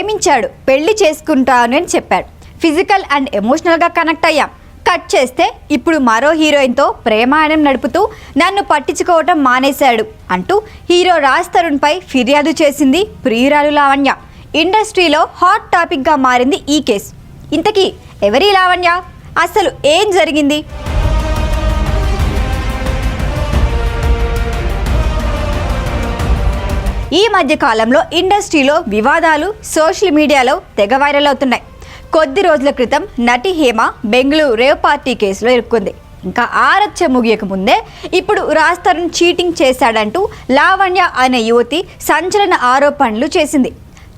ప్రేమించాడు, పెళ్లి చేసుకుంటాను అని చెప్పాడు. ఫిజికల్ అండ్ ఎమోషనల్గా కనెక్ట్ అయ్యాం. కట్ చేస్తే ఇప్పుడు మరో హీరోయిన్తో ప్రేమాయణం నడుపుతూ నన్ను పట్టించుకోవటం మానేశాడు అంటూ హీరో రాజ్ తరుణ్పై ఫిర్యాదు చేసింది ప్రియురాలు లావణ్య. ఇండస్ట్రీలో హాట్ టాపిక్గా మారింది ఈ కేసు. ఇంతకీ ఎవరి లావణ్య? అసలు ఏం జరిగింది? ఈ మధ్య కాలంలో ఇండస్ట్రీలో వివాదాలు సోషల్ మీడియాలో తెగ వైరల్ అవుతున్నాయి. కొద్ది రోజుల క్రితం నటి హేమ బెంగళూరు రేవ్ పార్టీ కేసులో ఇరుక్కుంది. ఇంకా ఆరచ్చ ముగియక ముందే ఇప్పుడు రాజ్ తరుణ్ చీటింగ్ చేశాడంటూ లావణ్య అనే యువతి సంచలన ఆరోపణలు చేసింది.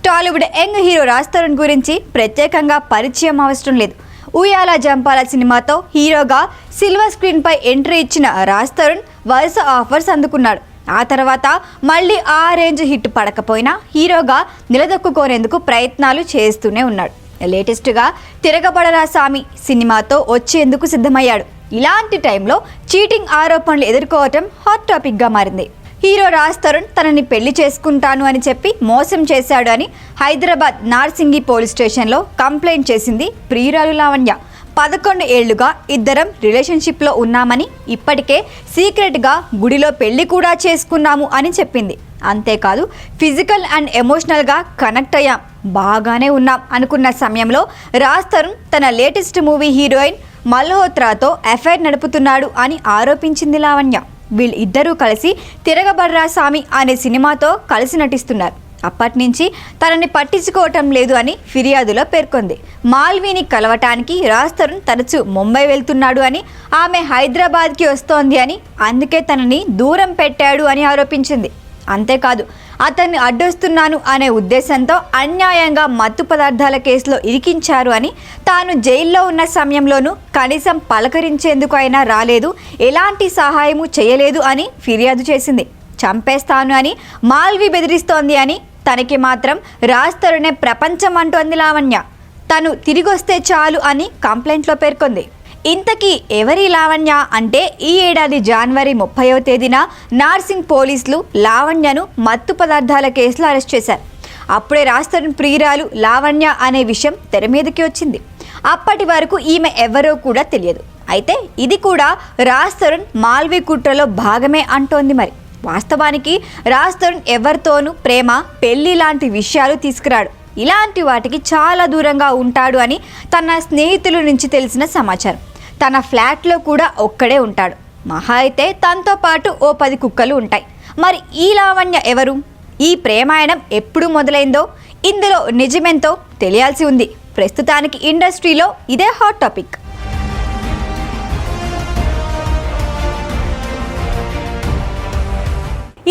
టాలీవుడ్ యంగ్ హీరో రాజ్ తరుణ్ గురించి ప్రత్యేకంగా పరిచయం అవసరం లేదు. ఉయ్యాల జంపాల సినిమాతో హీరోగా సిల్వర్ స్క్రీన్పై ఎంట్రీ ఇచ్చిన రాజ్ తరుణ్ వరుస ఆఫర్స్ అందుకున్నాడు. ఆ తర్వాత మళ్ళీ ఆ రేంజ్ హిట్ పడకపోయినా హీరోగా నిలదొక్కుకోనేందుకు ప్రయత్నాలు చేస్తూనే ఉన్నాడు. లేటెస్ట్గా తిరగబడరా సామి సినిమాతో వచ్చేందుకు సిద్ధమయ్యాడు. ఇలాంటి టైంలో చీటింగ్ ఆరోపణలు ఎదుర్కోవటం హాట్ టాపిక్గా మారింది. హీరో రాజ్ తరుణ్ తనని పెళ్లి చేసుకుంటాను అని చెప్పి మోసం చేశాడు అని హైదరాబాద్ నార్సింగి పోలీస్ స్టేషన్లో కంప్లైంట్ చేసింది ప్రియురాలు లావణ్య. 11 ఏళ్లుగా ఇద్దరం రిలేషన్షిప్లో ఉన్నామని, ఇప్పటికే సీక్రెట్గా గుడిలో పెళ్లి కూడా చేసుకున్నాము అని చెప్పింది. అంతేకాదు ఫిజికల్ అండ్ ఎమోషనల్గా కనెక్ట్ అయ్యాం, బాగానే ఉన్నాం అనుకున్న సమయంలో రాజ్ తరుణ్ తన లేటెస్ట్ మూవీ హీరోయిన్ మల్హోత్రాతో అఫైర్ నడుపుతున్నాడు అని ఆరోపించింది లావణ్య. వీళ్ళిద్దరూ కలిసి తిరగబడ్రా సామి అనే సినిమాతో కలిసి నటిస్తున్నారు. అప్పటి నుంచి తనని పట్టించుకోవటం లేదు అని ఫిర్యాదులో పేర్కొంది. మాల్వీని కలవటానికి రాజ్ తరుణ్ తరచూ ముంబై వెళ్తున్నాడు అని, ఆమె హైదరాబాద్కి వస్తోంది అని, అందుకే తనని దూరం పెట్టాడు అని ఆరోపించింది. అంతేకాదు అతన్ని అడ్డొస్తున్నాను అనే ఉద్దేశంతో అన్యాయంగా మత్తు పదార్థాల కేసులో ఇరికించారు అని, తాను జైల్లో ఉన్న సమయంలోనూ కనీసం పలకరించేందుకు అయినా రాలేదు, ఎలాంటి సహాయము చేయలేదు అని ఫిర్యాదు చేసింది. చంపేస్తాను అని మాల్వి బెదిరిస్తోంది అని, తనకి మాత్రం రాజ్ తరుణే ప్రపంచం అంటోంది లావణ్య. తను తిరిగొస్తే చాలు అని కంప్లైంట్లో పేర్కొంది. ఇంతకీ ఎవరి లావణ్య అంటే, ఈ ఏడాది జనవరి 30వ తేదీన నార్సింగ్ పోలీసులు లావణ్యను మత్తు పదార్థాల కేసులో అరెస్ట్ చేశారు. అప్పుడే రాజ్ తరుణ్ ప్రియురాలు లావణ్య అనే విషయం తెర మీదకి వచ్చింది. అప్పటి వరకు ఈమె ఎవరో కూడా తెలియదు. అయితే ఇది కూడా రాజ్ తరుణ్ మాల్వి కుట్రలో భాగమే అంటోంది. మరి వాస్తవానికి రాజ్ తరుణ్ ఎవరితోనూ ప్రేమ, పెళ్లి లాంటి విషయాలు తీసుకురాడు. ఇలాంటి వాటికి చాలా దూరంగా ఉంటాడు అని తన స్నేహితుల నుంచి తెలిసిన సమాచారం. తన ఫ్లాట్లో కూడా ఒక్కడే ఉంటాడు. మహా అయితే తనతో పాటు ఓ 10 కుక్కలు ఉంటాయి. మరి ఈ లావణ్య ఎవరు? ఈ ప్రేమాయణం ఎప్పుడు మొదలైందో, ఇందులో నిజమెంతో తెలియాల్సి ఉంది. ప్రస్తుతానికి ఇండస్ట్రీలో ఇదే హాట్ టాపిక్.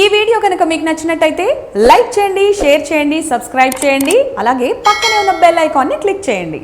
ఈ వీడియో కనుక మీకు నచ్చినట్టయితే లైక్ చేయండి, షేర్ చేయండి, సబ్స్క్రైబ్ చేయండి. అలాగే పక్కనే ఉన్న బెల్ ఐకాన్ని క్లిక్ చేయండి.